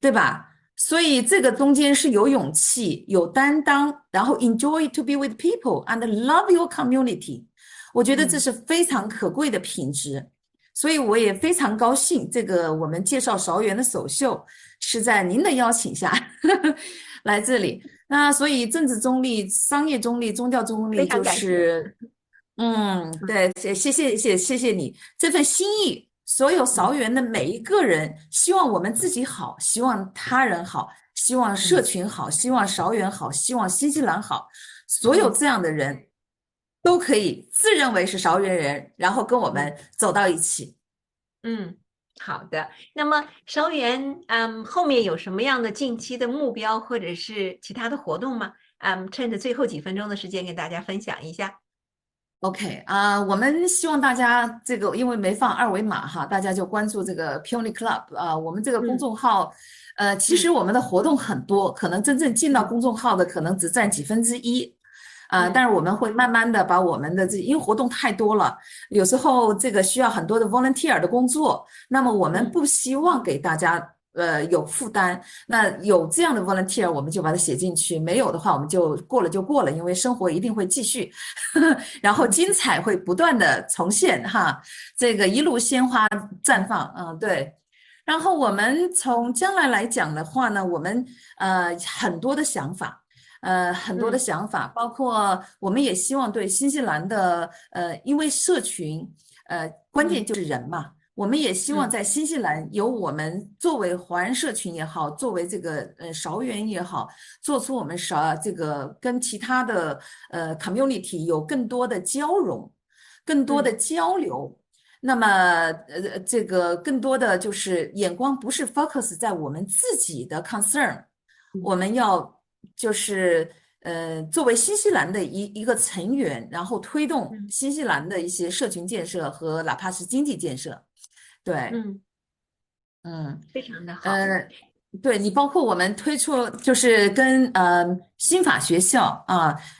对吧？所以这个中间是有勇气、有担当，然后 enjoy to be with people and love your community，我觉得这嗯是非常可贵的品质。所以我也非常高兴，这个我们介绍韶园的首秀是在您的邀请下来这里。那所以政治中立、商业中立、宗教中立，就非常感谢。是对，谢谢你这份心意。所有嗯韶园的每一个人，希望我们自己好，希望他人好，希望社嗯群好，希望韶园好，希望新西兰好。所有嗯这样的人都可以自认为是韶园人，然后跟我嗯们走到一起。嗯，好的。那么韶园，后面有什么样的近期的目标或者是其他的活动吗？趁着最后几分钟的时间，给大家分享一下。OK 我们希望大家这个，因为没放二维码哈，大家就关注这个 Peony Club 我们这个公嗯众号，其实嗯我们的活动很多，可能真正进到嗯公众号的可能只占1/10但嗯是我们会慢慢的把我们的因为活动太多了，有时候这个需要很多的 volunteer 的工作，那么我们嗯不希望给大家有负担，那有这样的 volunteer 我们就把它写进去，没有的话我们就过了就过了，因为生活一定会继续，然后精彩会不断的重现哈，这个一路鲜花绽放，对。然后我们从将来来讲的话呢，我们很多的想法。很多的嗯想法，包括我们也希望对新西兰的因为社群，关键嗯就是人嘛，我们也希望嗯在新西兰有我们作为华人社群也好，作为这个韶园也好，做出我们这个跟其他的community 有更多的交融，更多的嗯交流。那么，这个更多的就是眼光不是 focus 在我们自己的 concern，嗯我们要就是作为新西兰的一个成员，然后推动嗯新西兰的一些社群建设和哪怕是经济建设。对，嗯，嗯，非常的好。呃，对你包括我们推出就是跟新法学校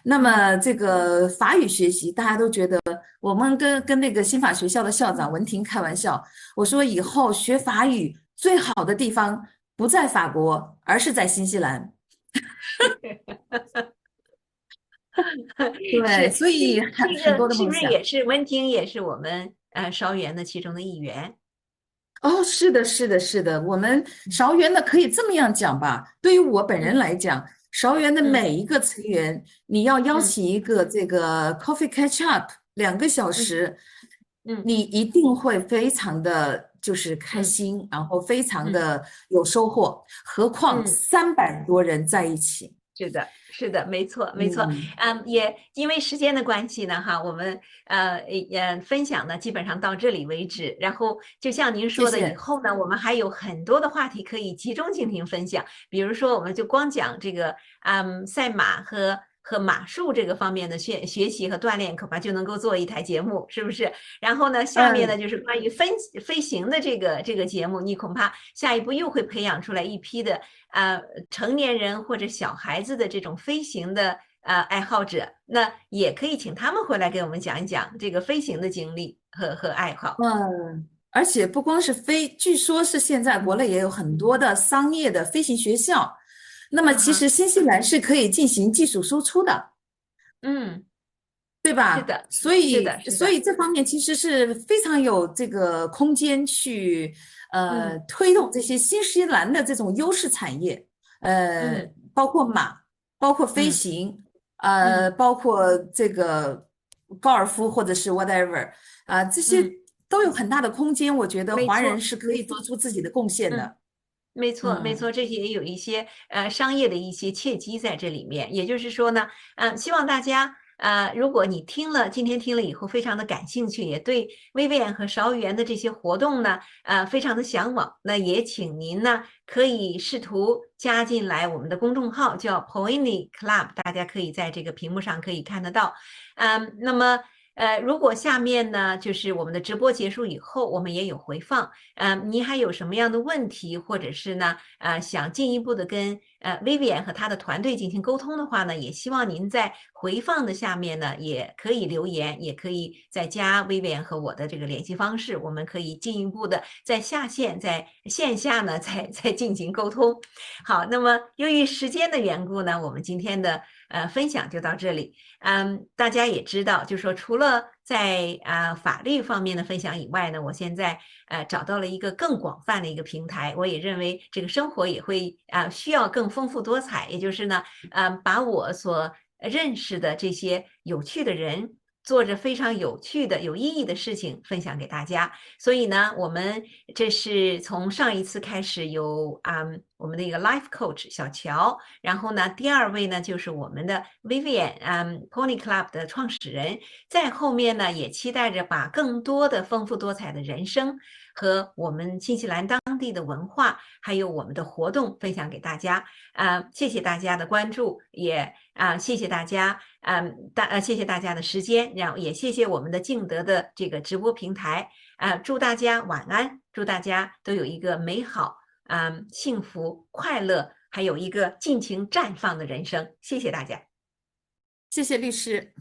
那嗯么这个法语学习，大家都觉得我们跟那个新法学校的校长文婷开玩笑，我说以后学法语最好的地方不在法国，而是在新西兰。对，是所以这很多个是不是的梦想。也是温汀也是我们韶园的其中的一员？哦，是的，是的，是的，我们韶园的可以这么样讲吧。对于我本人嗯来讲，韶园的嗯每一个成员，你要邀嗯请一个这个 coffee catch up 2个小嗯时，嗯你一定会非常的就是开嗯心，然后非常嗯的有收获，何况嗯。300多人在一起。是的，是的，没错，没错。嗯，也因为时间的关系呢，哈，我们也分享呢，基本上到这里为止。然后就像您说的，以谢谢。后呢，我们还有很多的话题可以集中进行分享。比如说，我们就光讲这个，赛马和马术这个方面的学习和锻炼，恐怕就能够做一台节目，是不是？然后呢，下面呢嗯。就是关于飞行的这个节目，你恐怕下一步又会培养出来一批的呃成年人或者小孩子的这种飞行的爱好者，那也可以请他们回来给我们讲一讲这个飞行的经历和爱好。而且不光是飞，据说是现在国嗯内也有很多的商业的飞行学校。那么其实啊哈，新西兰是可以进行技术输出的，嗯，对吧？是的，所以，是的，是的，所以这方面其实是非常有这个空间去嗯推动这些新西兰的这种优势产业，嗯包括马，包括飞嗯行，嗯，包括这个高尔夫或者是 whatever 这些嗯，都有很大的空间。我觉得华人没错，是可以做出自己的贡献嗯。的。没错，没嗯。错，这些也有一些商业的一些契机在这里面。也就是说呢，希望大家如果你今天听了以后非常的感兴趣，也对薇薇安和韶园的这些活动呢，非常的向往，那也请您呢可以试图加进来我们的公众号，叫 Pony Club，大家可以在这个屏幕上可以看得到。那么如果下面呢，就是我们的直播结束以后，我们也有回放。您还有什么样的问题，或者是呢，想进一步的跟Vivian 和他的团队进行沟通的话呢，也希望您在回放的下面呢，也可以留言，也可以再加 Vivian 和我的这个联系方式，我们可以进一步的在下线，在线下呢，再进行沟通。好，那么由于时间的缘故呢，我们今天的分享就到这里。大家也知道，就说除了在法律方面的分享以外呢，我现在找到了一个更广泛的一个平台，我也认为这个生活也会需要更丰富多彩，也就是呢，把我所认识的这些有趣的人。做着非常有趣的、有意义的事情分享给大家，所以呢，我们这是从上一次开始有我们的一个 life coach 小乔，然后呢，第二位呢就是我们的 Vivian，Pony Club 的创始人。在后面呢，也期待着把更多的丰富多彩的人生和我们新西兰当地的文化，还有我们的活动分享给大家。谢谢大家的关注，也谢谢大家，谢谢大家的时间，然后也谢谢我们的敬德的这个直播平台。祝大家晚安，祝大家都有一个美好。幸福、快乐，还有一个尽情绽放的人生。谢谢大家。谢谢律师。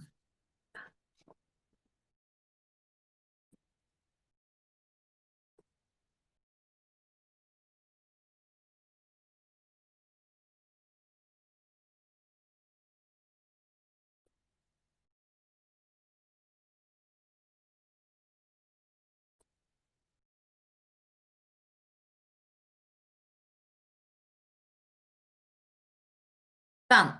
棒。